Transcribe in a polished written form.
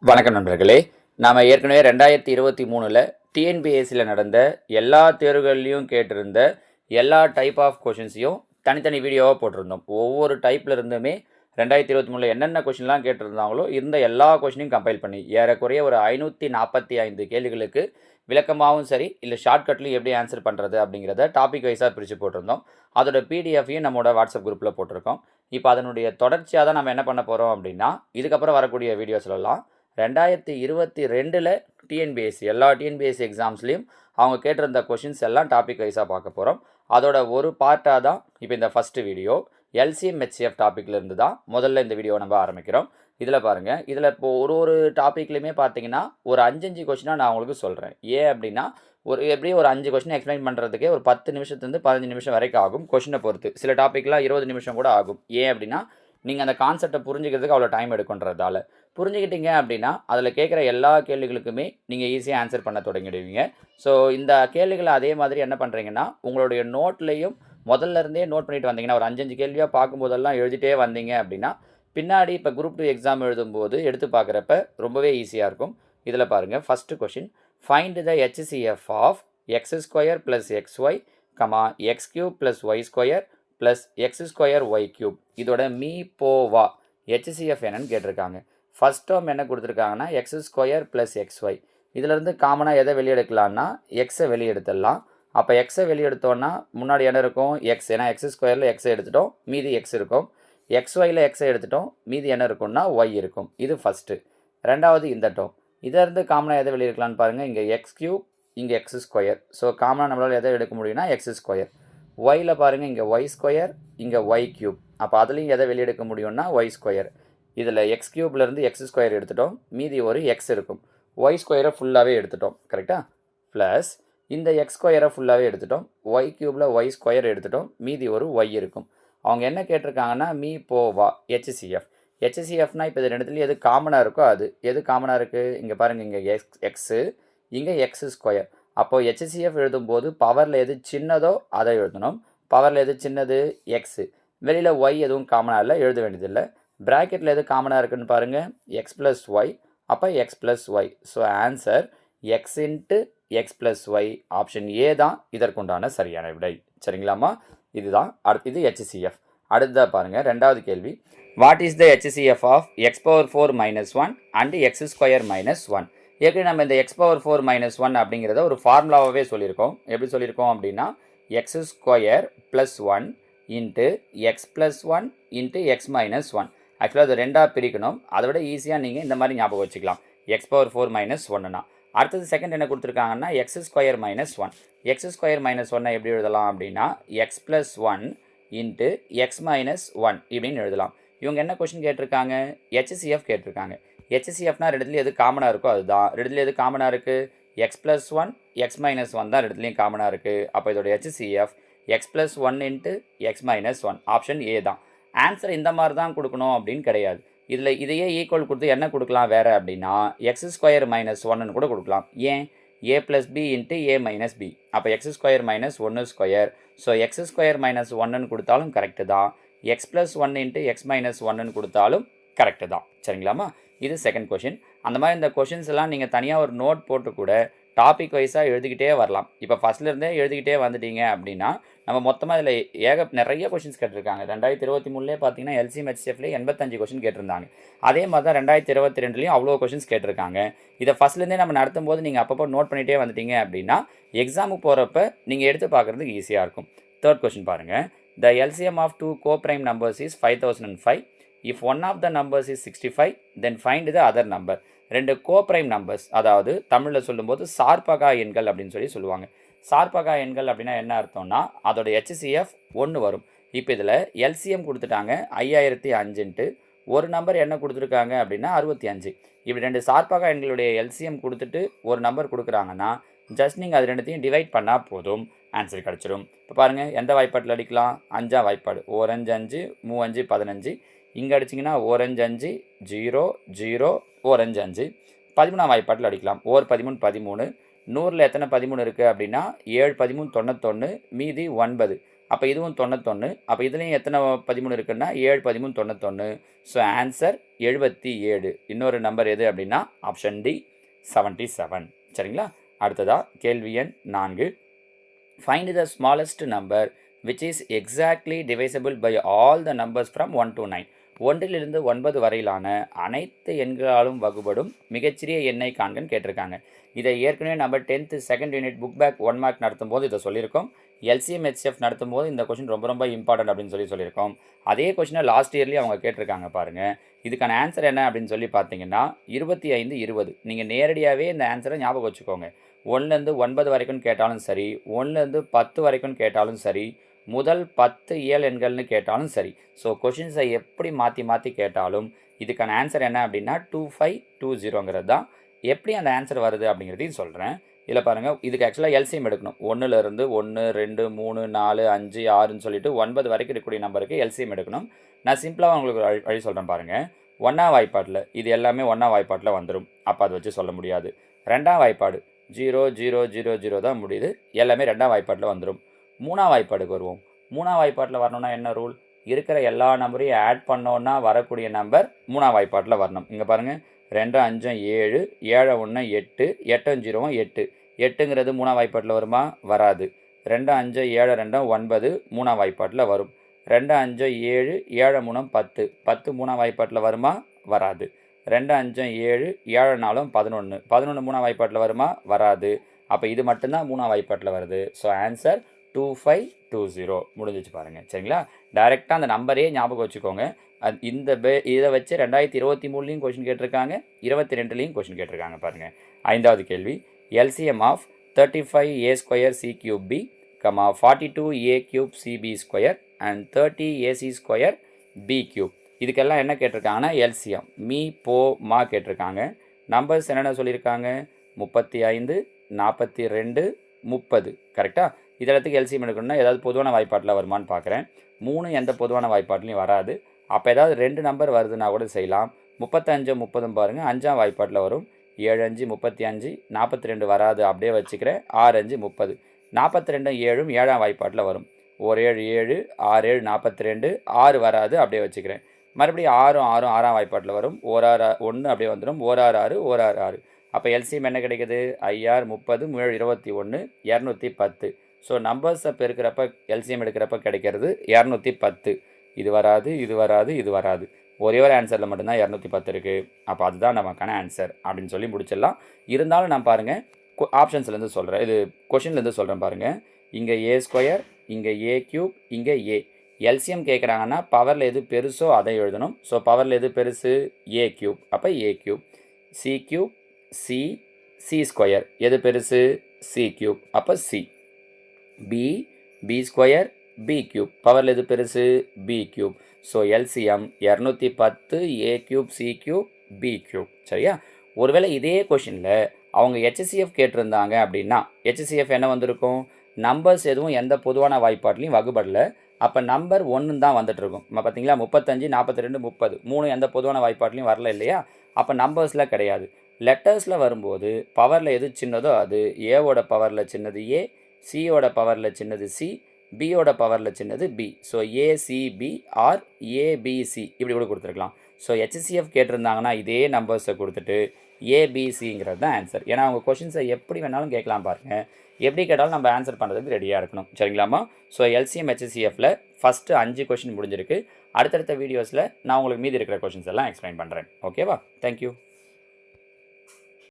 வணக்கம் நண்பர்களே. நாம் ஏற்கனவே 2023ல் டிஎன்பிஎஸ்சியில் நடந்த எல்லா தேர்வுகள்லையும் கேட்டிருந்த எல்லா டைப் ஆஃப் கொஷின்ஸையும் தனித்தனி வீடியோவாக போட்டிருந்தோம். ஒவ்வொரு டைப்பில் இருந்துமே 2023ல் என்னென்ன கொஷின்லாம் கேட்டிருந்தாங்களோ இந்த எல்லா கொஷினையும் கம்பைல் பண்ணி ஏறக்குறைய ஒரு 545 கேள்விகளுக்கு விளக்கமாகவும் சரி இல்லை ஷார்ட்கட்லையும் எப்படி ஆன்சர் பண்ணுறது அப்படிங்கிறத டாபிக் வைஸாக பிரித்து போட்டிருந்தோம். அதோட பிடிஎஃப்பையும் நம்மளோட வாட்ஸ்அப் குரூப்பில் போட்டிருக்கோம். இப்போ அதனுடைய தொடர்ச்சியாக தான் நம்ம என்ன பண்ண போகிறோம் அப்படின்னா, இதுக்கப்புறம் வரக்கூடிய வீடியோஸ்லாம் 2022ல் டிஎன்பிஎஸ்சி எல்லா டிஎன்பிஎஸ்சி எக்ஸாம்ஸ்லேயும் அவங்க கேட்டிருந்த கொஷின்ஸ் எல்லாம் டாபிக் வைஸாக பார்க்க போகிறோம். அதோட ஒரு பார்ட்டாக தான் இப்போ இந்த ஃபஸ்ட்டு வீடியோ எல்சிஎம் ஹெச்சிஎஃப் டாப்பிக்லேருந்து தான் முதல்ல இந்த வீடியோவை நம்ம ஆரம்பிக்கிறோம். இதில் பாருங்கள், இதில் இப்போது ஒரு டாப்பிக்லையுமே பார்த்தீங்கன்னா ஒரு 5 கொஷினாக நான் உங்களுக்கு சொல்கிறேன். ஏன் அப்படின்னா எப்படியும் ஒரு 5 கொஷினை எக்ஸ்பிளைன் பண்ணுறதுக்கே ஒரு 10 நிமிஷத்துலேருந்து 15 நிமிஷம் வரைக்கும் ஆகும் கொஷினை பொறுத்து. சில டாப்பிக்லாம் 20 நிமிஷம் கூட ஆகும். ஏன் அப்படின்னா நீங்கள் அந்த கான்செப்டை புரிஞ்சுக்கிறதுக்கு அவ்வளோ டைம் எடுக்குன்றதால. புரிஞ்சுக்கிட்டீங்க அப்படின்னா அதில் கேட்குற எல்லா கேள்விகளுக்குமே நீங்கள் ஈஸியாக ஆன்சர் பண்ண தொடங்கிடுவீங்க. ஸோ இந்த கேள்விகளை அதே மாதிரி என்ன பண்ணுறீங்கன்னா உங்களுடைய நோட்லேயும் முதல்ல இருந்தே நோட் பண்ணிட்டு வந்தீங்கன்னா ஒரு 5 கேள்வியாக பார்க்கும்போதெல்லாம் எழுதிட்டே வந்தீங்க அப்படின்னா பின்னாடி இப்போ குரூப் 2 எக்ஸாம் எழுதும்போது எடுத்து பார்க்குறப்ப ரொம்பவே ஈஸியாக இருக்கும். இதில் பாருங்கள், first question, find the HCF of x square plus XY, x cube plus y square plus x square y cube. இதோட மீ போவா HCF என்னன்னு கேட்டிருக்காங்க. ஃபஸ்ட் டேர்ம் என்ன கொடுத்துருக்காங்கன்னா எக்ஸ் ஸ்கொயர் ப்ளஸ் XY. இதிலேருந்து காமனாக எதை வெளியெடுக்கலான்னா எக்ஸை வெளியெடுத்துடலாம். அப்போ எக்ஸை வெளியெடுத்தோன்னா முன்னாடி என்ன இருக்கும்? எக்ஸ். ஏன்னா எக்ஸ் ஸ்கொயரில் எக்ஸை எடுத்துட்டோம், மீதி எக்ஸ் இருக்கும். XYயில் எக்ஸை எடுத்துட்டோம், மீதி என்ன இருக்கும்னா ஒய் இருக்கும். இது ஃபஸ்ட்டு. ரெண்டாவது இந்த டேர்ம், இதிலேருந்து காமனாக எதை வெளியெடுக்கலான்னு பாருங்கள். இங்கே எக்ஸ் கியூப், இங்கே எக்ஸ் ஸ்கொயர். ஸோ காமனாக நம்மளால் எதை எடுக்க முடியும்னா எக்ஸ் ஸ்கொயர். ஒயில் பாருங்கள், இங்கே ஒய் ஸ்கொயர், இங்கே ஒய் கியூப். அப்போ அதுலேயும் எதை வெளியெடுக்க முடியும்னா ஒய் ஸ்கொயர். இதில் எக்ஸ் கியூப்லேருந்து எக்ஸ் ஸ்கொயர் எடுத்துட்டோம், மீதி ஒரு எக்ஸ் இருக்கும். ஒய் ஸ்கொயரை ஃபுல்லாகவே எடுத்துட்டோம், கரெக்டாக? ப்ளஸ் இந்த எக்ஸ் ஸ்கொயரை ஃபுல்லாகவே எடுத்துட்டோம், ஒய் கியூப்பில் ஒய் ஸ்கொயர் எடுத்துட்டோம், மீதி ஒரு ஒய் இருக்கும். அவங்க என்ன கேட்டிருக்காங்கன்னா மீ போவா HCF. HCFனால் இப்போ இது ரெண்டுத்துலேயும் எது காமனாக இருக்கோ அது. எது காமனாக இருக்குது? இங்கே பாருங்கள், இங்கே எக்ஸு, இங்கே எக்ஸ் ஸ்கொயர். அப்போது HCF எழுதும்போது பவரில் எது சின்னதோ அதை எழுதணும். பவரில் எது சின்னது? எக்ஸு. வெளியில் ஒய் எதுவும் காமனாக இல்லை, எழுத வேண்டியதில்லை. ப்ராக்கெட்டில் எது காமனாக இருக்குதுன்னு பாருங்கள், எக்ஸ் ப்ளஸ் ஒய். அப்போ x plus y. So answer x into x plus y. Option A தான் இதற்குண்டான சரியான விடை. சரிங்களாம்மா? இதுதான் இது HCF. அடுத்ததாக பாருங்கள், ரெண்டாவது கேள்வி, what is the HCF of x power 4 minus 1 and x square minus 1. ஏற்கனவே நம்ம இந்த எக்ஸ் பவர் 4 மைனஸ் 1 அப்படிங்கிறத ஒரு ஃபார்முலாவே சொல்லியிருக்கோம். எப்படி சொல்லியிருக்கோம் அப்படின்னா X square plus 1 into x plus 1 into X minus 1. ஆக்சுவலாக அது ரெண்டாக பிரிக்கணும். அதை விட ஈஸியாக நீங்கள் இந்த மாதிரி ஞாபகம் வச்சுக்கலாம், எக்ஸ் பவர் 4 மைனஸ் 1னா. அடுத்தது செகண்ட் என்ன கொடுத்துருக்காங்கன்னா X square minus 1. X square minus 1 எப்படி எழுதலாம் அப்படின்னா X plus 1 into X minus 1 இப்படின்னு எழுதலாம். இவங்க என்ன கொஷின் கேட்டிருக்காங்க? HCF கேட்டிருக்காங்க. HCFனா ரெண்டுத்துலேயும் எது காமனாக இருக்கோ அதுதான். ரெண்டுத்துலேயும் எது காமனாக இருக்குது? எக்ஸ் ப்ளஸ் 1 எக்ஸ் மைனஸ் 1 தான் ரெண்டுத்துலேயும் காமனாக இருக்குது. அப்போ இதோட HCF X plus 1 into X minus 1. Option A தான். ஆன்சர் இந்த மாதிரி தான் கொடுக்கணும் அப்படின்னு கிடையாது. இதில் இதையே ஈக்குவல் கொடுத்து என்ன கொடுக்கலாம் வேறு அப்படின்னா எக்ஸ் ஸ்கொயர் மைனஸ் 1ன்னு கூட கொடுக்கலாம். ஏன்? A plus B into A minus B. அப்போ X square minus 1 square. So X square minus 1ன்னு கொடுத்தாலும் கரெக்டு தான். X plus 1 into X minus 1ன்னு கொடுத்தாலும் கரெக்டு தான். சரிங்களாம்மா? இது செகண்ட் கொஷின். அந்த மாதிரி இந்த கொஷின்ஸ் எல்லாம் நீங்கள் தனியாக ஒரு நோட் போட்டு கூட டாபிக் வைஸாக எழுதிக்கிட்டே வரலாம். இப்போ ஃபஸ்ட்லேருந்தே எழுதிக்கிட்டே வந்துட்டீங்க அப்படின்னா நம்ம மொத்தமாக இதில் நிறைய கொஷின்ஸ் கேட்டிருக்காங்க. 2023லே பார்த்தீங்கன்னா எல்சிஎம் ஹெச்சிஎஃப்லேயே 85 கொஷின் கேட்டிருந்தாங்க. அதே மாதிரி தான் 2022லேயும் அவ்வளோ கொஷின்ஸ் கேட்டிருக்காங்க. இதை ஃபஸ்ட்லேருந்தே நம்ம நடத்தும் போது நீங்கள் அப்பப்போ நோட் பண்ணிகிட்டே வந்துட்டீங்க அப்படின்னா எக்ஸாமுக்கு போகிறப்ப நீங்கள் எடுத்து பார்க்குறதுக்கு ஈஸியாக இருக்கும். தேர்ட் கொஷின் பாருங்கள், the LCM of 2 coprime numbers is 5005. If one of the numbers is 65 then find the other number. 2 coprime numbers, அதாவது தமிழில் சொல்லும்போது சார்பகா எண்கள் அப்படின்னு சொல்லுவாங்க. சார்பகா எண்கள் அப்படின்னா என்ன அர்த்தம்னா அதோட HCF 1 வரும். இப்போ இதில் எல்சிஎம் கொடுத்துட்டாங்க 5005ன்ட்டு, ஒரு நம்பர் என்ன கொடுத்துருக்காங்க அப்படின்னா 65. இப்படி 2 சார்பகா எண்களுடைய எல்சிஎம் கொடுத்துட்டு ஒரு நம்பர் கொடுக்குறாங்கன்னா ஜஸ்ட் நீங்கள் அது ரெண்டுத்தையும் டிவைட் பண்ணால் போதும், ஆன்சர் கிடச்சிடும். இப்போ பாருங்கள், எந்த வாய்ப்பாட்டில் அடிக்கலாம்? 5ஆம் வாய்ப்பாடு. 4 5 5 3 5 15. இங்கே அடிச்சிங்கன்னா 4 5 5 0 0 4 5 5. 13ஆம் வாய்ப்பாட்டில் அடிக்கலாம். 4 13 13. 100ல் எத்தனை 13 இருக்குது அப்படின்னா 7 13 91, மீதி 9. அப்போ இதுவும் 91. அப்போ இதுலேயும் எத்தனை 13 இருக்குன்னா 7 13 91. So answer 77. இன்னொரு நம்பர் எது அப்படின்னா ஆப்ஷன் டி 77. சரிங்களா? அடுத்ததா கேள்வி எண் 4. Find the smallest number which is exactly divisible by all the numbers from 1 to 9. 1லிருந்து 9 வரையிலான அனைத்து எண்களாலும் வகுபடும் மிகச்சிறிய எண்ணை காண்கன்னு கேட்டிருக்காங்க. இதை ஏற்கனவே நம்ம 10th second unit book back 1 mark நடத்தும் போது இதை சொல்லியிருக்கோம். எல்சிஎம் ஹெச்எஃப் நடத்தும் போது இந்த கொஷின் ரொம்ப ரொம்ப இம்பார்ட்டன்ட் அப்படின்னு சொல்லியிருக்கோம். அதே கொஷினை லாஸ்ட் இயர்லேயே அவங்க கேட்டிருக்காங்க பாருங்கள். இதுக்கான ஆன்சர் என்ன அப்படின்னு சொல்லி பார்த்தீங்கன்னா 25 20. நீங்கள் நேரடியாகவே இந்த ஆன்சரை ஞாபகம் வச்சுக்கோங்க. 1லேருந்து 9 வரைக்கும் கேட்டாலும் சரி, 1லேருந்து 10 வரைக்கும் கேட்டாலும் சரி, முதல் 10 இயல் எண்கள்னு கேட்டாலும் சரி. ஸோ கொஷின்ஸை எப்படி மாற்றி கேட்டாலும் இதுக்கான ஆன்சர் என்ன அப்படின்னா 2520 தான். எப்படி அந்த ஆன்சர் வருது அப்படிங்கிறதையும் சொல்கிறேன். இதில் பாருங்கள், இதுக்கு ஆக்சுவலாக எல்சிஎம் எடுக்கணும். 1லேருந்து 1 2 3 4 5 6ன்னு சொல்லிட்டு 9 வரைக்கும் இருக்கக்கூடிய நம்பருக்கு எல்சிஎம் எடுக்கணும். நான் சிம்பிளாக உங்களுக்கு வழி சொல்கிறேன் பாருங்கள். 1ஆம் வாய்ப்பாட்டில் இது எல்லாமே 1ஆம் வாய்ப்பாட்டில் வந்துடும். அப்போ அதை வச்சு சொல்ல முடியாது. 2ஆம் வாய்ப்பாடு 0 0 0 0 தான் முடியுது. எல்லாமே 2ஆம் வாய்ப்பாட்டில் வந்துடும். 3ஆம் வாய்ப்பாடுக்கு வருவோம். 3ஆம் வாய்ப்பாட்டில் வரணும்னா என்ன ரூல்? இருக்கிற எல்லா நம்பரையும் ஆட் பண்ணோன்னா வரக்கூடிய நம்பர் 3ஆம் வாய்ப்பாட்டில் வரணும். இங்கே பாருங்கள், 2 5 7 7 1 8 8 0 8. 8ங்கிறது 3ஆம் வாய்ப்பாட்டில் வருமா? வராது. 2 5 7 2 9 3ஆம் வாய்ப்பாட்டில் வரும். 2 5 7 7 3 10 10 3ஆம் வாய்ப்பாட்டில் வருமா? வராது. 2 5 7 7 4 11 11 3ஆம் வாய்ப்பாட்டில் வருமா? வராது. அப்போ இது மட்டும்தான் 3ஆம் வாய்ப்பாட்டில் வருது. ஸோ ஆன்சர் 2520 முடிஞ்சிச்சு பாருங்கள். சரிங்களா? டைரெக்டாக அந்த நம்பரே ஞாபகம் வச்சுக்கோங்க. இதை வச்சு 2023லையும் கொஷின் கேட்டிருக்காங்க, 22லையும் கொஷின் கேட்டிருக்காங்க பாருங்கள். 5வது கேள்வி. LCM of 35a²c³ b, 42a³ and 30ac² இதுக்கெல்லாம் என்ன கேட்டிருக்காங்கன்னா எல்சிஎம் மா கேட்டிருக்காங்க. நம்பர்ஸ் என்னென்ன சொல்லியிருக்காங்க? 35 42 30. கரெக்டாக? இதெல்லாத்துக்கு எல்சிஎம் எடுக்கணும்னா ஏதாவது பொதுவான வாய்ப்பாட்டில் வருமானு பார்க்குறேன். 3 எந்த பொதுவான வாய்ப்பாட்டிலையும் வராது. அப்போ ஏதாவது 2 நம்பர் வருதுன்னா கூட செய்யலாம். 35 30 பாருங்கள், 5ஆம் வாய்ப்பாட்டில் வரும். 7 5 35 42 வராது, அப்படியே வச்சுக்கிறேன். 6 5 30 42 7 7ஆம் வாய்ப்பாட்டில் வரும். 1 7 7 6 7 42 6 வராது, அப்படியே வச்சுக்கிறேன். மறுபடியும் 6 6 6ஆம் வாய்ப்பாட்டில் வரும். 1 6 1 அப்படியே வந்துடும். 1 6 6 1 6 6. அப்போ எல்சிஎம் என்ன கிடைக்குது? 5 6 30 7 21 210. ஸோ நம்பர்ஸை பெருக்கிறப்ப எல்சிஎம் எடுக்கிறப்ப கிடைக்கிறது 210. இது வராது, இது வராது, இது வராது. ஒரே ஒரு ஆன்சரில் மட்டும்தான் 210 இருக்குது. அப்போ அதுதான் நமக்கான ஆன்சர் அப்படின்னு சொல்லி முடிச்சிடலாம். இருந்தாலும் நான் பாருங்கள் ஆப்ஷன்ஸ்லேருந்து சொல்கிறேன், இது கொஷின்லேருந்து சொல்கிறேன் பாருங்கள். இங்கே a², இங்கே a³, இங்கே a. எல்சிஎம் கேட்குறாங்கன்னா பவரில் எது பெருசோ அதை எழுதணும். ஸோ பவரில் எது பெருசு? a³. அப்போ a³. c³ c² எது பெருசு? c³. அப்போ c. b² b³ பவரில் எது பெருசு? b³. So LCM 210 a³ c³ b³. சரியா? ஒருவேளை இதே கொஷினில் அவங்க ஹெச்சிஎஃப் கேட்டிருந்தாங்க அப்படின்னா ஹெச்சிஎஃப் என்ன வந்திருக்கும்? நம்பர்ஸ் எதுவும் எந்த பொதுவான வாய்ப்பாட்டிலையும் வகுபடலை. அப்போ நம்பர் 1 தான் வந்துட்டுருக்கும். பார்த்தீங்களா? 35 42 30 3 எந்த பொதுவான வாய்ப்பாட்டிலையும் வரல இல்லையா? அப்போ நம்பர்ஸில் கிடையாது. லெட்டர்ஸில் வரும்போது பவரில் எது சின்னதோ அது. ஏவோட பவரில் சின்னது ஏ, சியோட பவரில் சின்னது சி, பியோட பவரில் சின்னது B. So ACB or ABC இப்படி கூட கொடுத்துருக்கலாம். ஸோ ஹெச்சிஎஃப் கேட்டிருந்தாங்கன்னா இதே நம்பர்ஸை கொடுத்துட்டு ஏபிசிங்கிறது தான் ஆன்சர். ஏன்னா அவங்க கொஷின்ஸை எப்படி வேணாலும் கேட்கலாம் பாருங்கள். எப்படி கேட்டாலும் நம்ம ஆன்சர் பண்ணுறதுக்கு ரெடியாக இருக்கணும். சரிங்களாம்மா? ஸோ எல்சிஎம் ஹெச்சிஎஃப்பில் ஃபஸ்ட்டு 5 கொஷின் முடிஞ்சிருக்கு. அடுத்தடுத்த வீடியோஸில் நான் உங்களுக்கு மீதி இருக்கிற கொஷின்ஸ் எல்லாம் எக்ஸ்பிளைன் பண்ணுறேன். ஓகேவா? தேங்க்யூ.